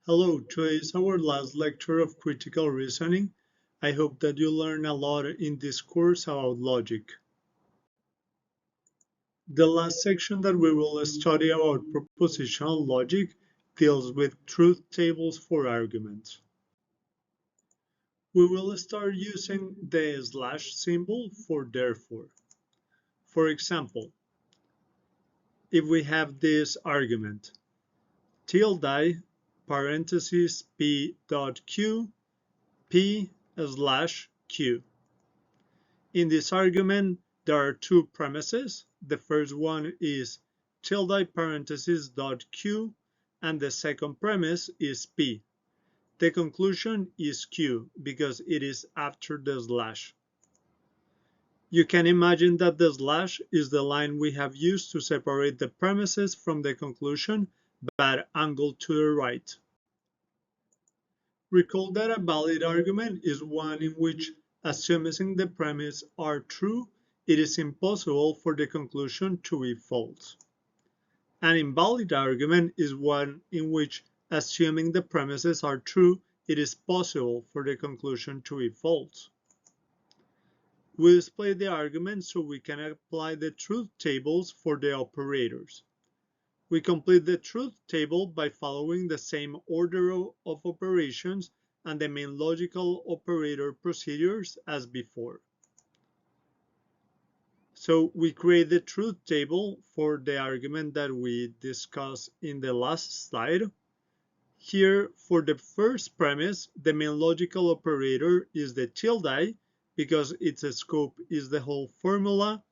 Hello, today is our last lecture of critical reasoning. I hope that you learn a lot in this course about logic. The last section that we will study about propositional logic deals with truth tables for arguments. We will start using the slash symbol for therefore. For example, if we have this argument, tilde parenthesis p dot q p slash q. In this argument, there are two premises. The first one is tilde parenthesis dot q, and the second premise is p. The conclusion is q because it is after the slash. You can imagine that the slash is the line we have used to separate the premises from the conclusion, but angled to the right. Recall that a valid argument is one in which, assuming the premises are true, it is impossible for the conclusion to be false. An invalid argument is one in which, assuming the premises are true, it is possible for the conclusion to be false. We display the argument so we can apply the truth tables for the operators. We complete the truth table by following the same order of operations and the main logical operator procedures as before. So we create the truth table for the argument that we discussed in the last slide. Here, for the first premise, the main logical operator is the tilde because its scope is the whole formula.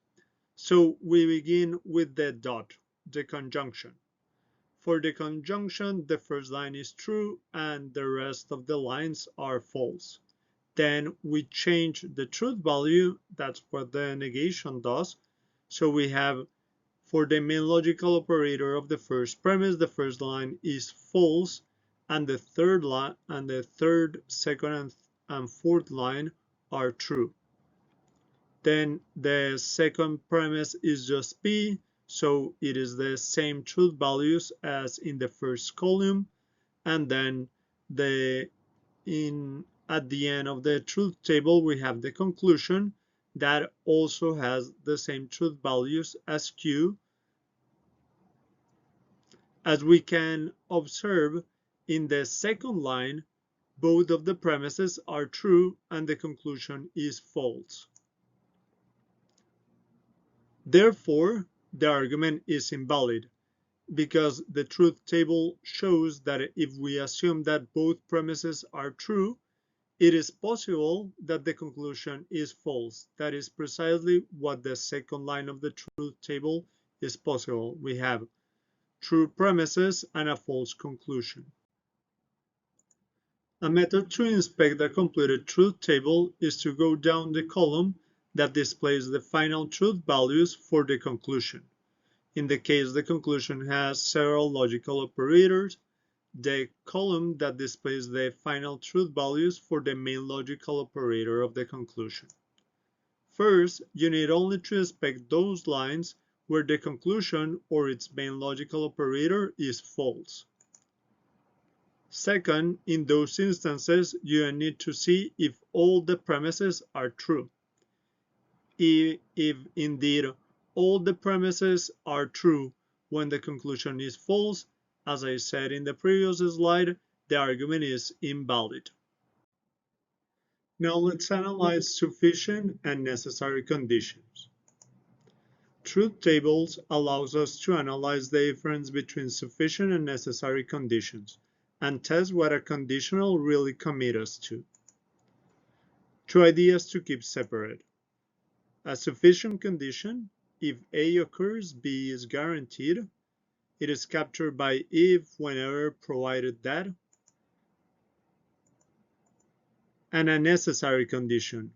So we begin with the dot, the conjunction. For the conjunction, the first line is true and the rest of the lines are false. Then we change the truth value, that's what the negation does. So we have, for the main logical operator of the first premise, the first line is false, and the third, second, and fourth line are true. Then the second premise is just p, so it is the same truth values as in the first column, and then at the end of the truth table we have the conclusion that also has the same truth values as q. As we can observe in the second line, both of the premises are true and the conclusion is false. Therefore, the argument is invalid because the truth table shows that if we assume that both premises are true, it is possible that the conclusion is false. That is precisely what the second line of the truth table is possible. We have true premises and a false conclusion. A method to inspect the completed truth table is to go down the column that displays the final truth values for the conclusion. In the case the conclusion has several logical operators, the column that displays the final truth values for the main logical operator of the conclusion. First, you need only to inspect those lines where the conclusion or its main logical operator is false. Second, in those instances, you need to see if all the premises are true. If indeed all the premises are true when the conclusion is false, as I said in the previous slide, the argument is invalid. Now let's analyze sufficient and necessary conditions. Truth tables allows us to analyze the difference between sufficient and necessary conditions and test what a conditional really commits us to. Two ideas to keep separate. A sufficient condition: if A occurs, B is guaranteed. It is captured by if, whenever, provided that. And a necessary condition: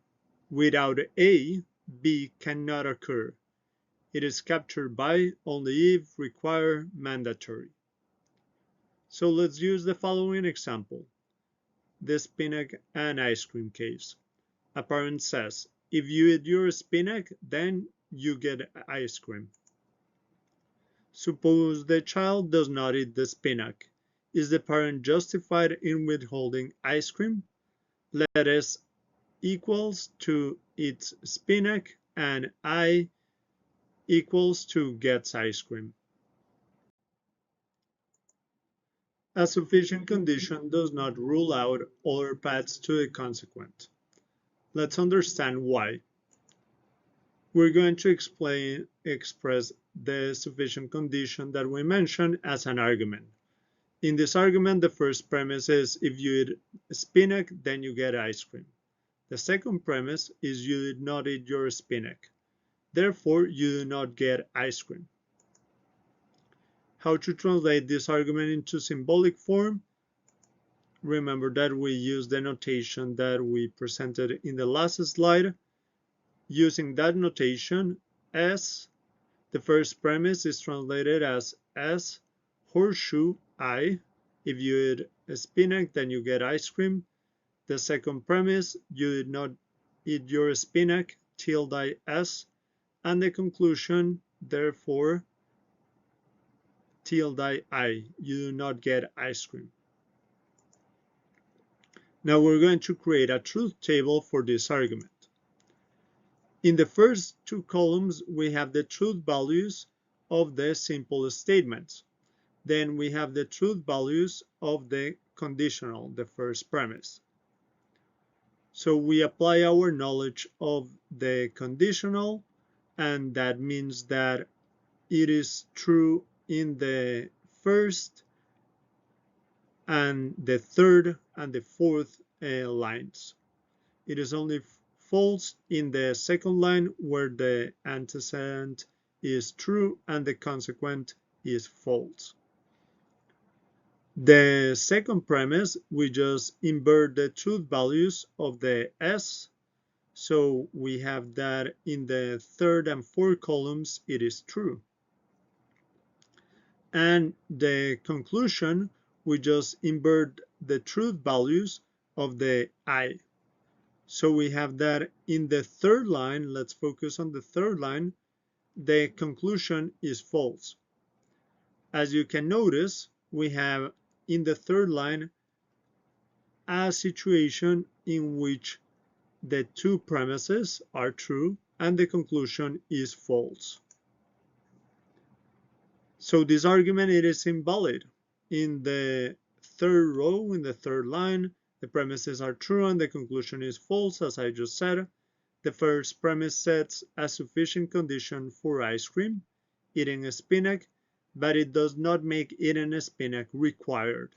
without A, B cannot occur. It is captured by only if, require, mandatory. So let's use the following example: the spinach and ice cream case. A parent says, if you eat your spinach, then you get ice cream. Suppose the child does not eat the spinach. Is the parent justified in withholding ice cream? Let S equals to its spinac and I equals to gets ice cream. A sufficient condition does not rule out other paths to the consequent. Let's understand why. We're going to express the sufficient condition that we mentioned as an argument. In this argument, the first premise is if you eat spinach, then you get ice cream. The second premise is you did not eat your spinach. Therefore, you do not get ice cream. How to translate this argument into symbolic form? Remember that we use the notation that we presented in the last slide. Using that notation, S, the first premise is translated as S horseshoe I. If you eat a spinach, then you get ice cream. The second premise, you did not eat your spinach, tilde S. And the conclusion, therefore, tilde I. You do not get ice cream. Now we're going to create a truth table for this argument. In the first two columns, we have the truth values of the simple statements. Then we have the truth values of the conditional, the first premise. So we apply our knowledge of the conditional, and that means that it is true in the first and the third and the fourth lines. It is only false in the second line where the antecedent is true and the consequent is false. The second premise, we just invert the truth values of the S. So we have that in the third and fourth columns, it is true. And the conclusion, we just invert the truth values of the I. So we have that in the third line, let's focus on the third line, the conclusion is false. As you can notice, we have in the third line a situation in which the two premises are true and the conclusion is false. So this argument, it is invalid. In the third row, in the third line, the premises are true and the conclusion is false, as I just said. The first premise sets a sufficient condition for ice cream, eating a spinach, but it does not make eating a spinach required.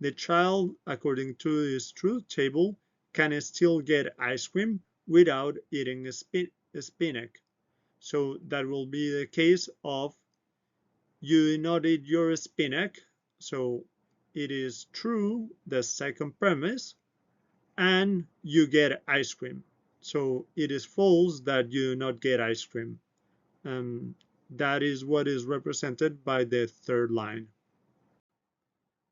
The child, according to this truth table, can still get ice cream without eating a spinach. So that will be the case of you did not eat your spinach, so it is true, the second premise, and you get ice cream. So it is false that you do not get ice cream. That is what is represented by the third line.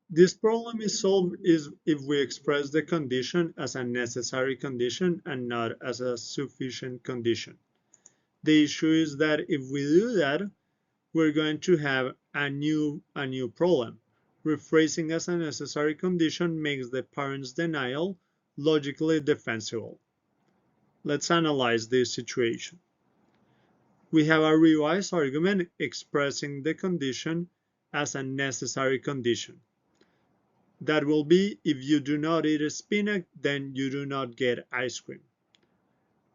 This problem is solved if we express the condition as a necessary condition and not as a sufficient condition. The issue is that if we do that, we're going to have a new problem. Rephrasing as a necessary condition makes the parent's denial logically defensible. Let's analyze this situation. We have a revised argument expressing the condition as a necessary condition. That will be if you do not eat a spinach, then you do not get ice cream.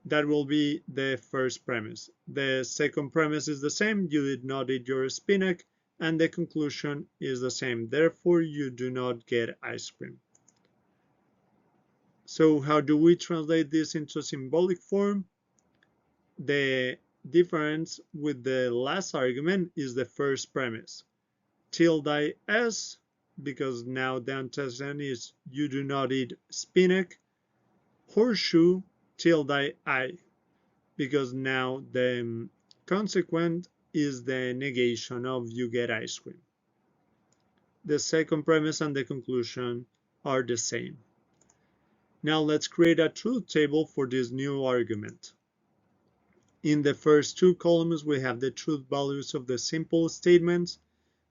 That will be the first premise. The second premise is the same. You did not eat your spinach, and the conclusion is the same. Therefore, you do not get ice cream. So how do we translate this into symbolic form? The difference with the last argument is the first premise. Tilde S, because now the antecedent is you do not eat spinach. Horseshoe, tilde I, because now the consequent is the negation of you get ice cream. The second premise and the conclusion are the same. Now let's create a truth table for this new argument. In the first two columns, we have the truth values of the simple statements.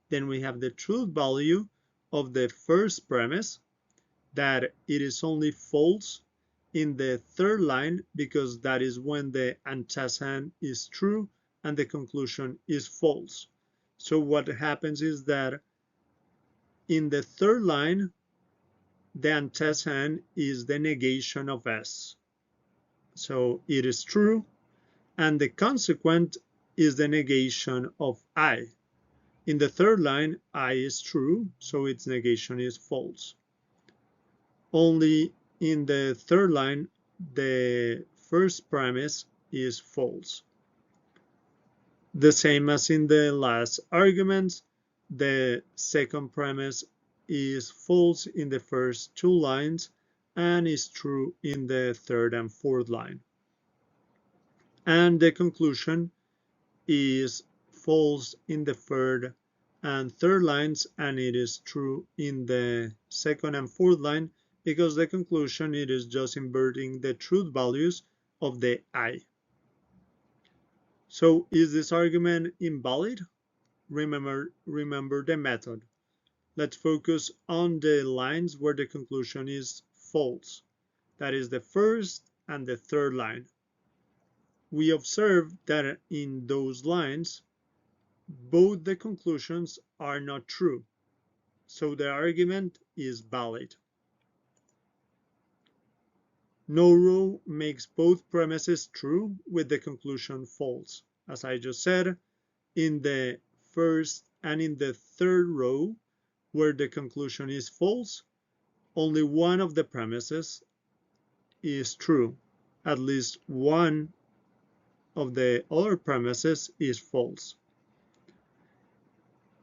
Then we have the truth value of the first premise, that it is only false in the third line because that is when the antecedent is true and the conclusion is false. So what happens is that in the third line, the antecedent is the negation of S. So it is true, and the consequent is the negation of I. In the third line, I is true, so its negation is false. Only in the third line, the first premise is false. The same as in the last arguments, the second premise is false in the first two lines and is true in the third and fourth line. And the conclusion is false in the third and third lines, and it is true in the second and fourth line, because the conclusion, it is just inverting the truth values of the I. So is this argument invalid? Remember the method. Let's focus on the lines where the conclusion is false. That is the first and the third line. We observe that in those lines, both the conclusions are not true, so the argument is valid. No row makes both premises true with the conclusion false. As I just said, in the first and in the third row, where the conclusion is false, only one of the premises is true. At least one of the other premises is false.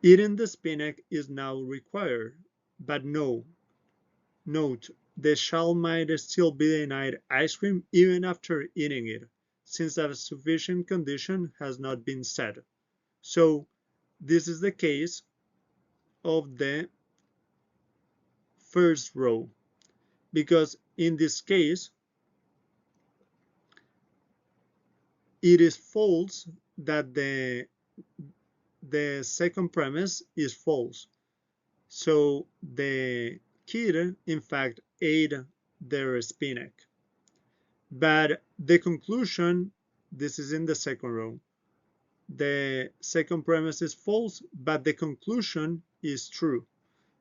Eating the spinach is now required, but no. Note, the child might still be denied ice cream even after eating it, since a sufficient condition has not been set. So this is the case of the first row, because in this case, it is false that the second premise is false. So the kid, in fact, ate their spinach. But the conclusion, this is in the second row. The second premise is false, but the conclusion is true.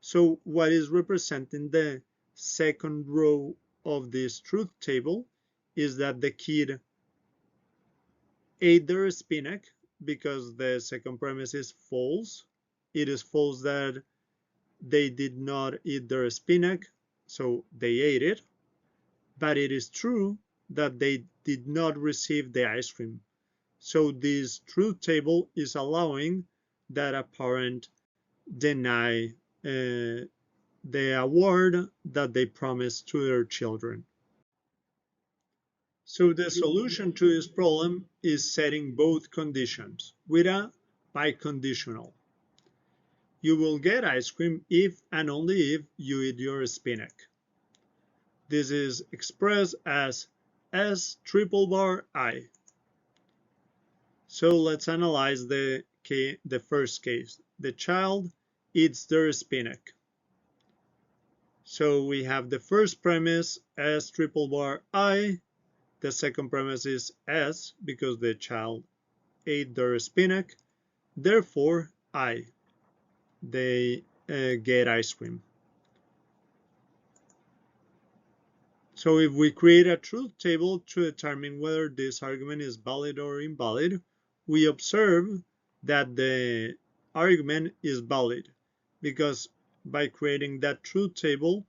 So what is representing the second row of this truth table is that the kid ate their spinach, because the second premise is false. It is false that they did not eat their spinach, so they ate it. But it is true that they did not receive the ice cream. So this truth table is allowing that a parent deny the award that they promised to their children. So the solution to this problem is setting both conditions with a biconditional. You will get ice cream if and only if you eat your spinach. This is expressed as S triple bar I. So let's analyze the first case. The child eats their spinach. So we have the first premise, S triple bar I. The second premise is S, because the child ate their spinach. Therefore, I. They get ice cream. So if we create a truth table to determine whether this argument is valid or invalid, we observe that the argument is valid, because by creating that truth table,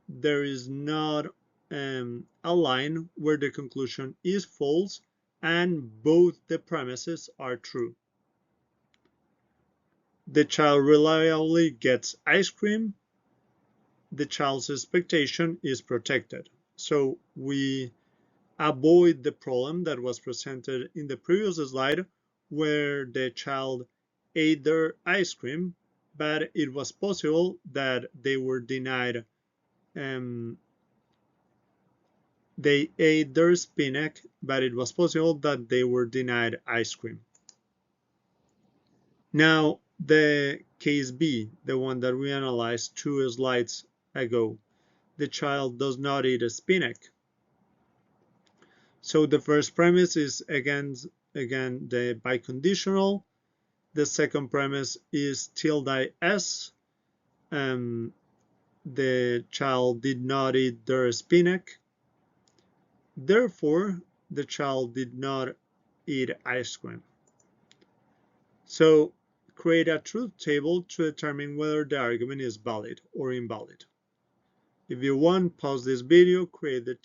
there is not a line where the conclusion is false and both the premises are true. The child reliably gets ice cream. The child's expectation is protected. So we avoid the problem that was presented in the previous slide, where the child ate their ice cream, but it was possible that they were denied. They ate their spinach, but it was possible that they were denied ice cream. Now, The case B, the one that we analyzed 2 slides ago, the child does not eat a spinach. So the first premise is again the biconditional. The second premise is tilde s. The child did not eat their spinach. Therefore, the child did not eat ice cream. So create a truth table to determine whether the argument is valid or invalid. If you want, pause this video, create the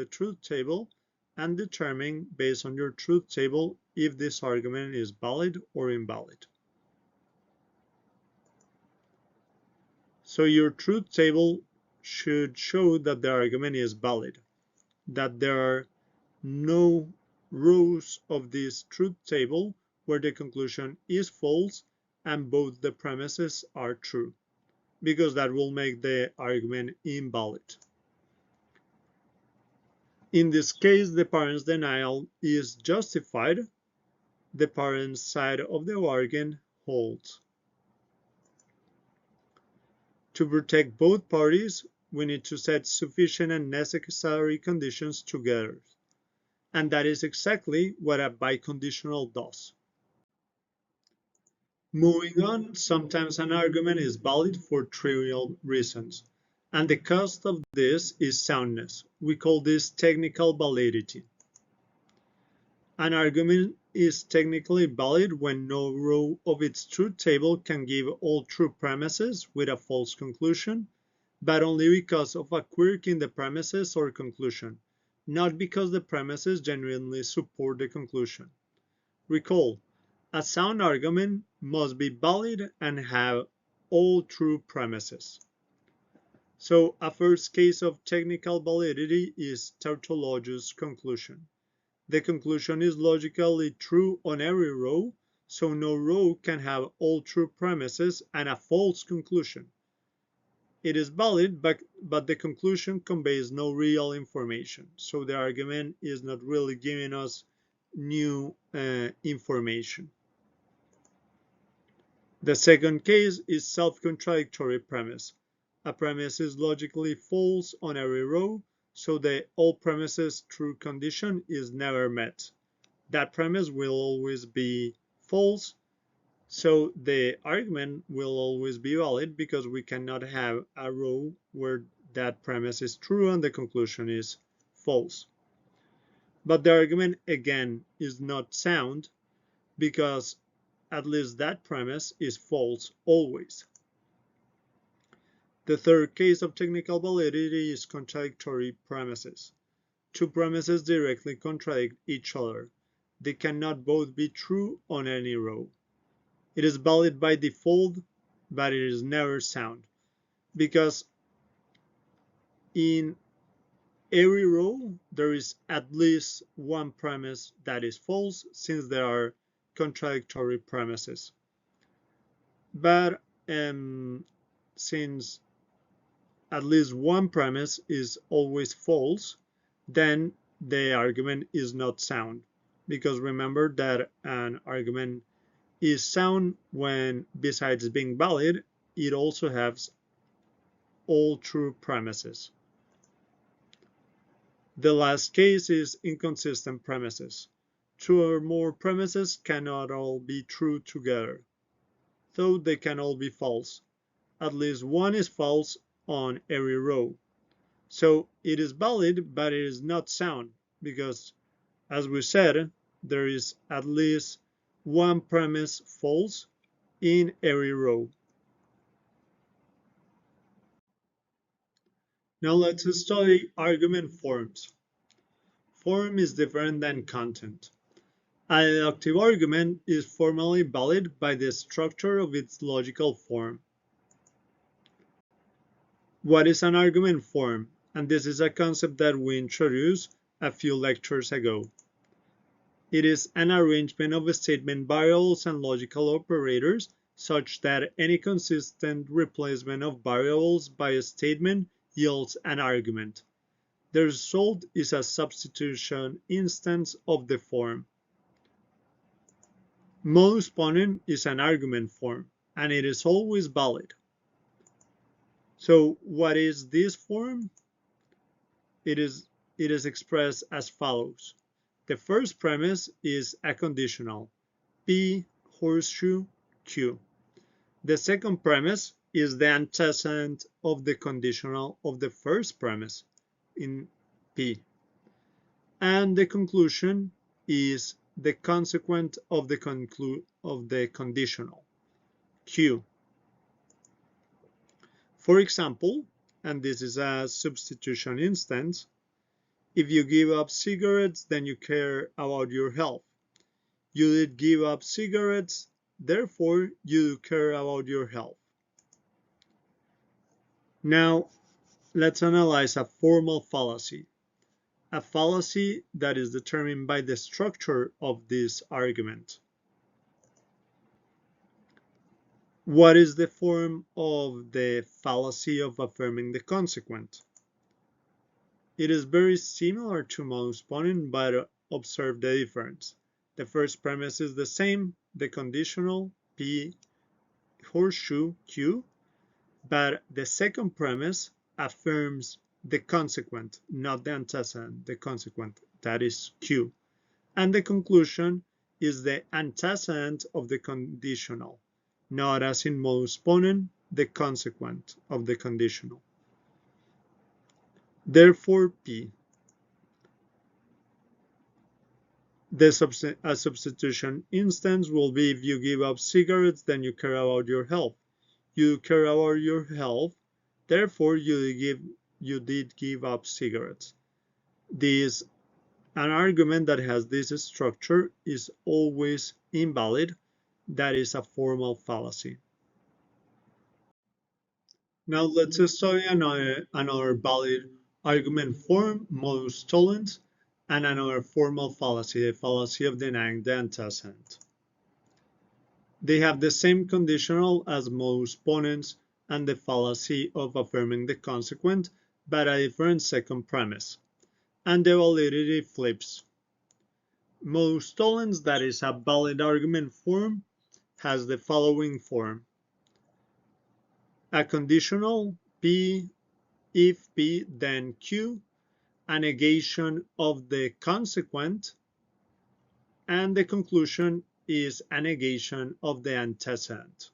truth table, and determine based on your truth table if this argument is valid or invalid. So your truth table should show that the argument is valid, that there are no rows of this truth table where the conclusion is false and both the premises are true, because that will make the argument invalid. In this case, the parent's denial is justified. The parent's side of the argument holds. To protect both parties, we need to set sufficient and necessary conditions together. And that is exactly what a biconditional does. Moving on, sometimes an argument is valid for trivial reasons, and the cost of this is soundness. We call this technical validity. An argument is technically valid when no row of its truth table can give all true premises with a false conclusion, but only because of a quirk in the premises or conclusion, not because the premises genuinely support the conclusion. Recall, a sound argument must be valid and have all true premises. So a first case of technical validity is tautologious conclusion. The conclusion is logically true on every row, so no row can have all true premises and a false conclusion. It is valid, but the conclusion conveys no real information, so the argument is not really giving us new information. The second case is self-contradictory premise. A premise is logically false on every row, so the all premises true condition is never met. That premise will always be false, so the argument will always be valid because we cannot have a row where that premise is true and the conclusion is false. But the argument again is not sound because at least that premise is false always. The third case of technical validity is contradictory premises. Two premises directly contradict each other. They cannot both be true on any row. It is valid by default, but it is never sound, because in every row there is at least one premise that is false, since there are contradictory premises. But since at least one premise is always false, then the argument is not sound, because remember that an argument is sound when, besides being valid, it also has all true premises. The last case is inconsistent premises. Two or more premises cannot all be true together, though they can all be false. At least one is false on every row. So it is valid, but it is not sound, because, as we said, there is at least one premise false in every row. Now let's study argument forms. Form is different than content. A deductive argument is formally valid by the structure of its logical form. What is an argument form? And this is a concept that we introduced a few lectures ago. It is an arrangement of statement variables and logical operators such that any consistent replacement of variables by a statement yields an argument. The result is a substitution instance of the form. Modus ponens is an argument form, and it is always valid. So what is this form? It is expressed as follows. The first premise is a conditional, P horseshoe Q. The second premise is the antecedent of the conditional of the first premise in P. And the conclusion is the consequent of the conditional, Q. For example, and this is a substitution instance, if you give up cigarettes, then you care about your health. You did give up cigarettes, therefore you care about your health. Now, let's analyze a formal fallacy. A fallacy that is determined by the structure of this argument. What is the form of the fallacy of affirming the consequent? It is very similar to modus ponens, but observe the difference. The first premise is the same, the conditional P horseshoe Q, but the second premise affirms the consequent, not the antecedent, the consequent, that is Q. And the conclusion is the antecedent of the conditional, not as in modus ponens, the consequent of the conditional. Therefore, P. A substitution instance will be if you give up cigarettes, then you care about your health. You care about your health, therefore you did give up cigarettes. An argument that has this structure is always invalid. That is a formal fallacy. Now let's study another valid argument form, modus tollens, and another formal fallacy, the fallacy of denying the antecedent. They have the same conditional as modus ponens and the fallacy of affirming the consequent, but a different second premise. And the validity flips. Modus tollens, that is a valid argument form, has the following form. A conditional P, if P, then Q, a negation of the consequent, and the conclusion is a negation of the antecedent.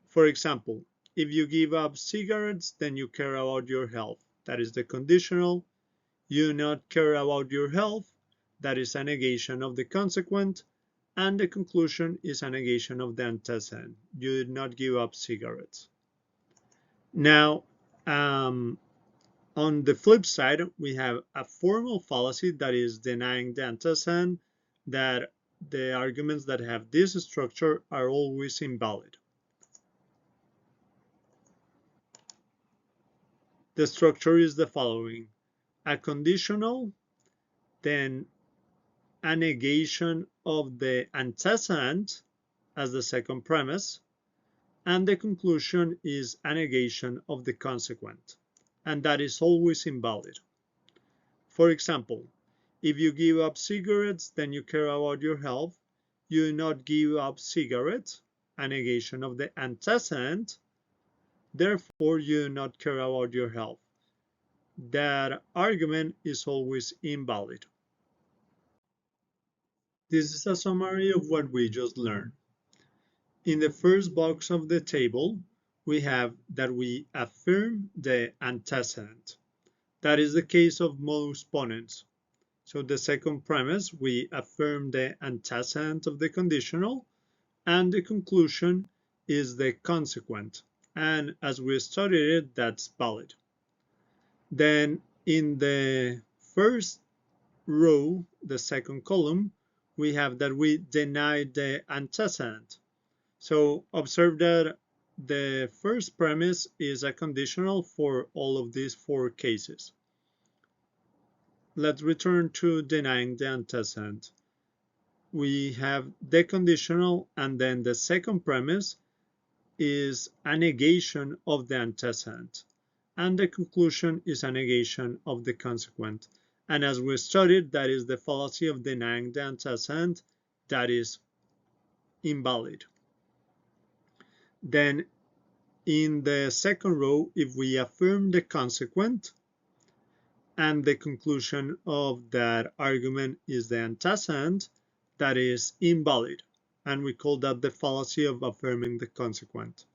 For example, if you give up cigarettes, then you care about your health. That is the conditional. You do not care about your health. That is a negation of the consequent. And the conclusion is a negation of the antecedent. You did not give up cigarettes. Now, on the flip side, we have a formal fallacy that is denying the antecedent, that the arguments that have this structure are always invalid. The structure is the following. A conditional, then a negation of the antecedent as the second premise, and the conclusion is a negation of the consequent, and that is always invalid. For example, if you give up cigarettes, then you care about your health. You do not give up cigarettes, a negation of the antecedent, therefore you do not care about your health. That argument is always invalid. This is a summary of what we just learned. In the first box of the table, we have that we affirm the antecedent. That is the case of modus ponens. So the second premise, we affirm the antecedent of the conditional, and the conclusion is the consequent. And as we studied it, that's valid. Then in the first row, the second column, we have that we deny the antecedent. So observe that the first premise is a conditional for all of these four cases. Let's return to denying the antecedent. We have the conditional, and then the second premise is a negation of the antecedent, and the conclusion is a negation of the consequent. And as we studied, that is the fallacy of denying the antecedent, that is invalid. Then in the second row, if we affirm the consequent and the conclusion of that argument is the antecedent, that is invalid. And we call that the fallacy of affirming the consequent.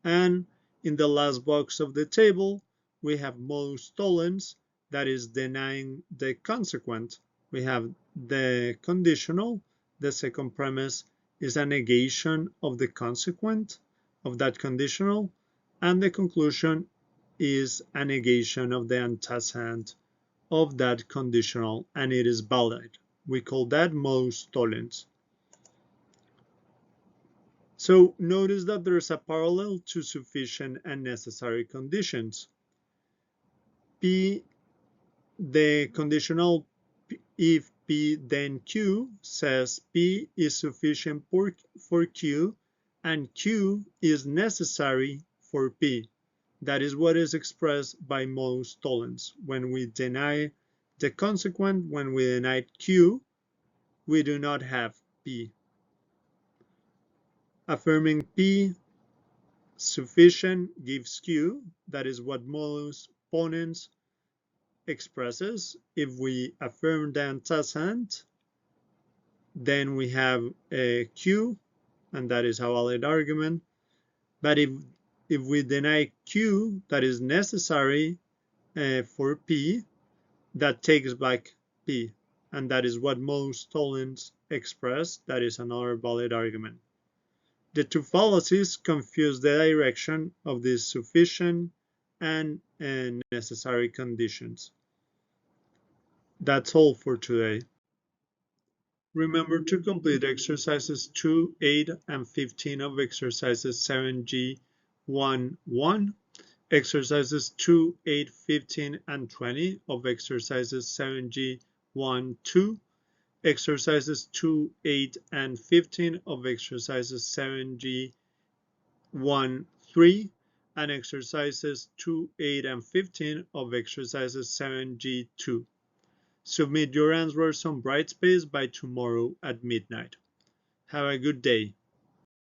And in the last box of the table, we have modus tollens, that is denying the consequent. We have the conditional. The second premise is a negation of the consequent of that conditional. And the conclusion is a negation of the antecedent of that conditional, and it is valid. We call that modus tollens. So notice that there's a parallel to sufficient and necessary conditions. P, the conditional if P then Q says P is sufficient for Q and Q is necessary for P. That is what is expressed by modus tollens. When we deny the consequent, when we deny Q, we do not have P. Affirming P sufficient gives Q. That is what modus ponens expresses. If we affirm the antecedent, then we have a Q, and that is a valid argument. But if we deny Q, that is necessary for P, that takes back P, and that is what modus tollens express. That is another valid argument. The two fallacies confuse the direction of these sufficient and necessary conditions. That's all for today. Remember to complete exercises 2, 8, and 15 of exercises 7G1-1, exercises 2, 8, 15, and 20 of exercises 7G1-2, exercises 2, 8, and 15 of exercises 7G1-3, and exercises 2, 8, and 15 of exercises 7G2. Submit your answers on Brightspace by tomorrow at midnight. Have a good day.